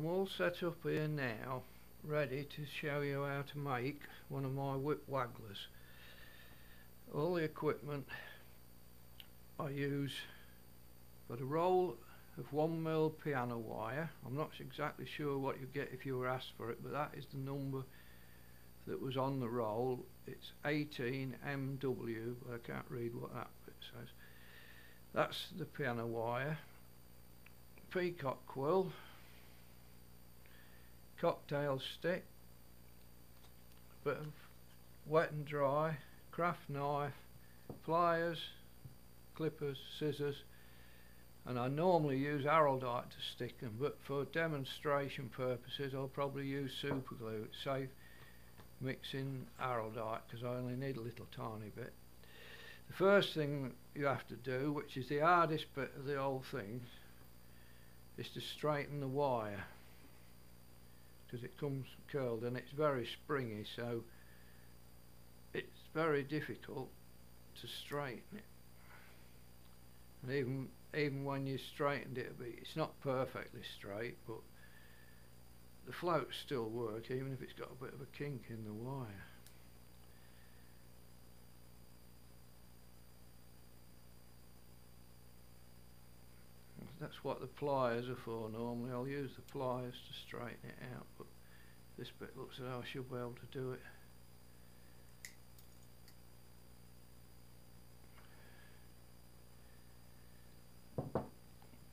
I'm all set up here now, ready to show you how to make one of my whip wagglers. All the equipment I use, got a roll of 1mm piano wire. I'm not exactly sure what you get if you were asked for it, but that is the number that was on the roll. It's 18MW, but I can't read what that bit says. That's the piano wire. Peacock quill, cocktail stick, a bit of wet and dry, craft knife, pliers, clippers, scissors, and I normally use araldite to stick them, but for demonstration purposes I'll probably use super glue. It's safe mixing araldite because I only need a little tiny bit. The first thing you have to do, which is the hardest bit of the whole thing, is to straighten the wire, because it comes curled and it's very springy, so it's very difficult to straighten it. And even when you straightened it a bit, it's not perfectly straight, but the floats still work even if it's got a bit of a kink in the wire. That's what the pliers are for normally. I'll use the pliers to straighten it out, but this bit looks as though I should be able to do it.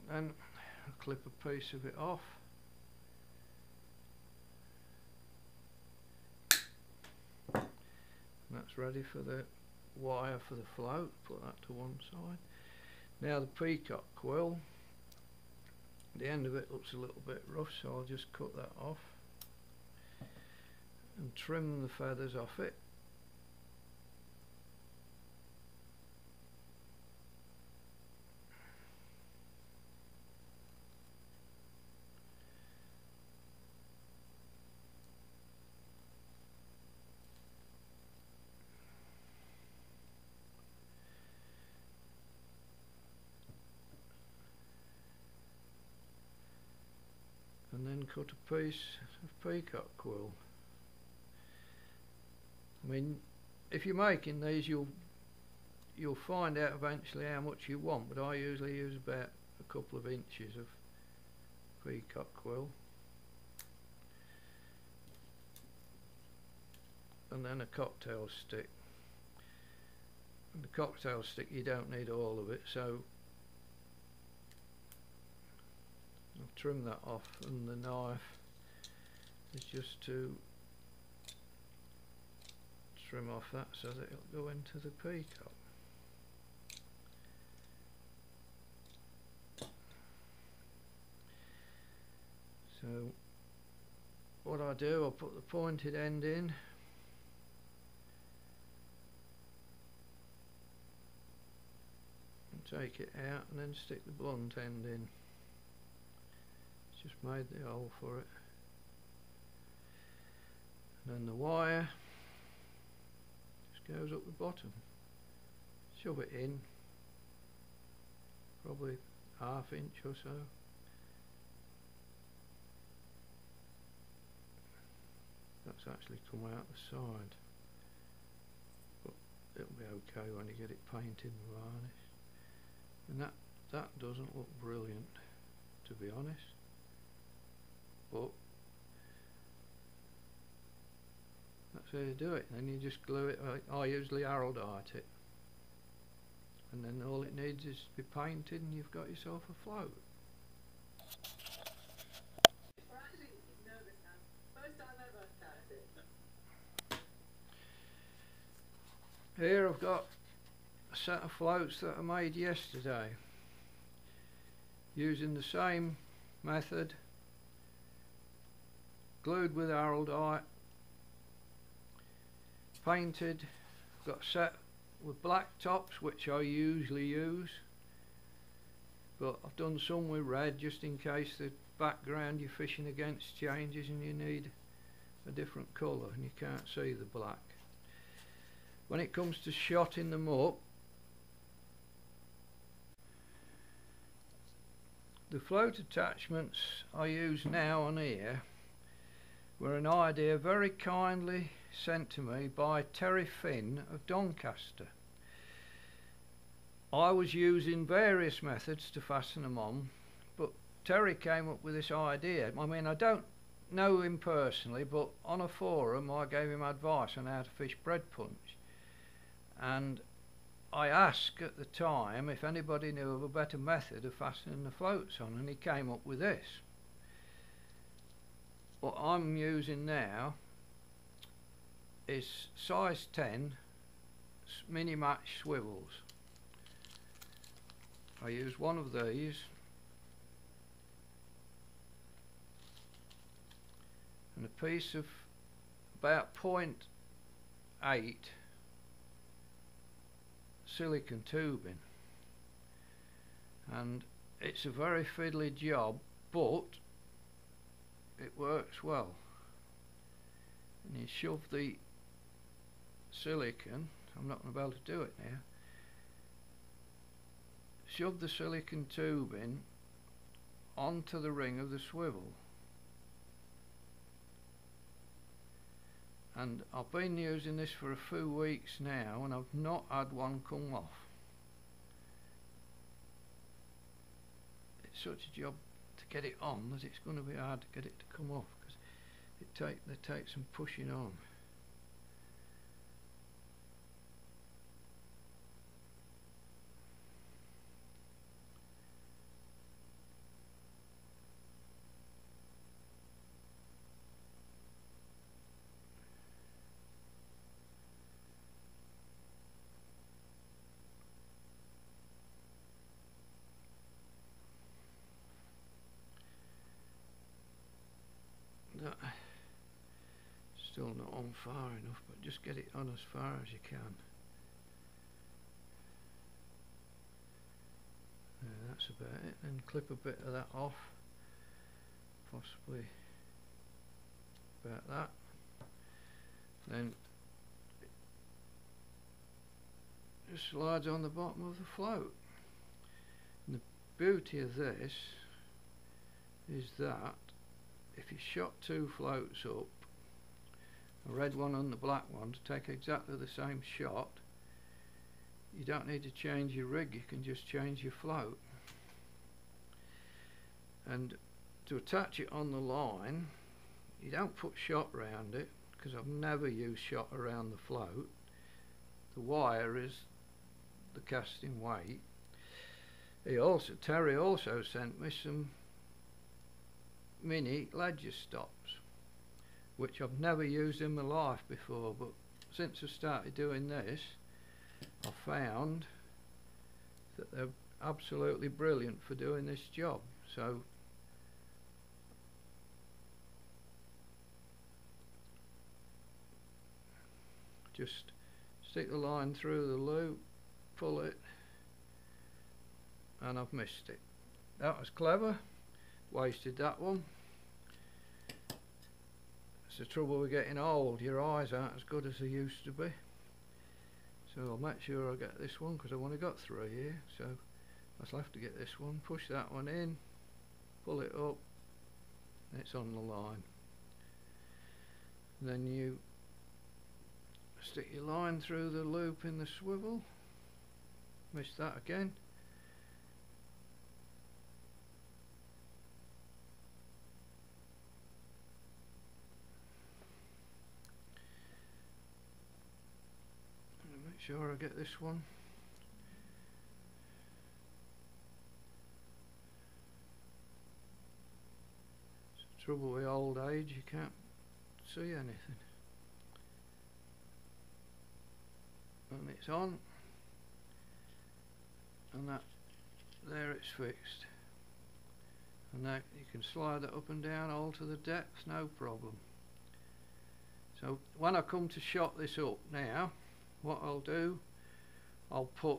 Then I'll clip a piece of it off. And that's ready for the wire for the float. Put that to one side. Now the peacock quill. The end of it looks a little bit rough, so I'll just cut that off and trim the feathers off it. And then cut a piece of peacock quill. I mean, if you're making these, you'll find out eventually how much you want, but I usually use about a couple of inches of peacock quill. And then a cocktail stick. And the cocktail stick, you don't need all of it, so I'll trim that off, and the knife is just to trim off that so that it'll go into the peacock. So what I do, I'll put the pointed end in, and take it out, and then stick the blunt end in. Just made the hole for it. And then the wire just goes up the bottom. Shove it in, probably ½ inch or so. That's actually come out the side, but it'll be okay when you get it painted and varnished. And that doesn't look brilliant, to be honest. But that's how you do it. Then you just glue it. I usually araldite it, and then all it needs is to be painted, and you've got yourself a float. Here I've got a set of floats that I made yesterday, using the same method. Glued with araldite, painted. Got set with black tops, which I usually use, but I've done some with red just in case the background you're fishing against changes and you need a different colour and you can't see the black. When it comes to shotting them up, The float attachments I use now on here were an idea very kindly sent to me by Terry Finn of Doncaster. I was using various methods to fasten them on, but Terry came up with this idea. I mean, I don't know him personally, but on a forum I gave him advice on how to fish bread punch, and I asked at the time if anybody knew of a better method of fastening the floats on, and he came up with this. What I'm using now is size 10 mini match swivels. I use one of these and a piece of about 0.8 silicon tubing, and it's a very fiddly job, but it works well. And you shove the silicon, I'm not going to be able to do it now, shove the silicon tubing onto the ring of the swivel, and I've been using this for a few weeks now and I've not had one come off. It's such a job to get it on that it's going to be hard to get it to come off, because they take some pushing on. Still not on far enough, but just get it on as far as you can. Yeah, that's about it. Then clip a bit of that off, possibly about that. Then it just slides on the bottom of the float. And the beauty of this is that if you shot two floats up, a red one and the black one, to take exactly the same shot, you don't need to change your rig, you can just change your float. And to attach it on the line, you don't put shot around it, because I've never used shot around the float. The wire is the casting weight. Terry also sent me some mini ledger stops, which I've never used in my life before, but since I started doing this I found that they're absolutely brilliant for doing this job. So just stick the line through the loop, pull it, and I've missed it. That was clever, wasted that one. It's the trouble with getting old, your eyes aren't as good as they used to be. So I'll make sure I get this one, because I've only got 3 here, so I'll have to get this one. Push that one in, pull it up, and it's on the line. And then you stick your line through the loop in the swivel. Missed that again. Make sure I get this one. It's the trouble with old age, you can't see anything. And it's on, and that there, it's fixed, and that you can slide it up and down, alter the depth, no problem. So when I come to shot this up now, what I'll do, I'll put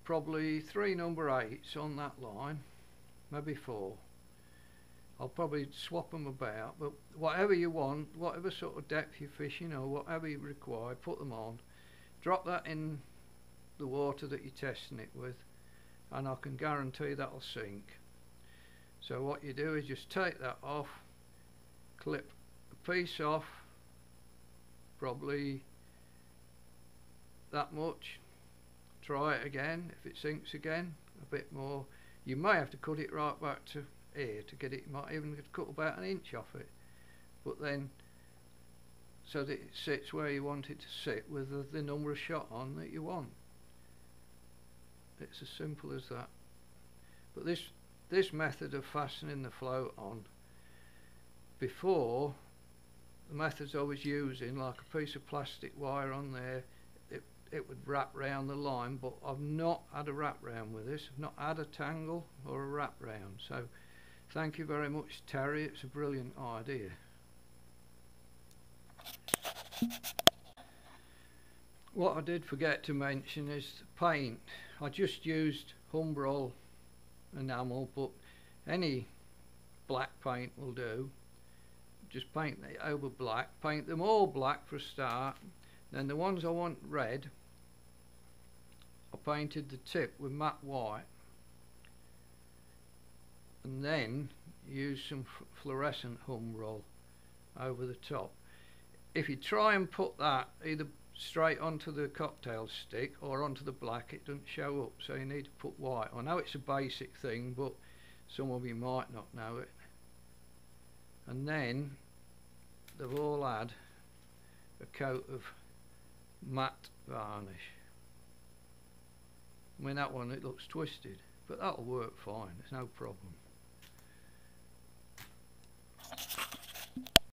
probably 3 number 8s on that line, maybe 4. I'll probably swap them about, but whatever you want, whatever sort of depth you're fishing or whatever you require, put them on, drop that in the water that you're testing it with, and I can guarantee that'll sink. So what you do is just take that off, clip a piece off, probably that much, try it again. If it sinks again, a bit more. You may have to cut it right back to here to get it. You might even have to cut about an inch off it, but then so that it sits where you want it to sit with the number of shot on that you want. It's as simple as that. But this method of fastening the float on, before, the methods I was using, like a piece of plastic wire on there, it would wrap round the line, but I've not had a wrap round with this. I've not had a tangle or a wrap round. So thank you very much, Terry. It's a brilliant idea. What I did forget to mention is the paint. I just used Humbrol enamel, but any black paint will do. Just paint it over black. Paint them all black for a start. Then the ones I want red, I painted the tip with matte white, and then use some fluorescent Humbrol over the top. If you try and put that either straight onto the cocktail stick or onto the black, it doesn't show up, so you need to put white. I know it's a basic thing, but some of you might not know it. And then they've all had a coat of matte varnish. I mean, that one, it looks twisted, but that'll work fine, there's no problem.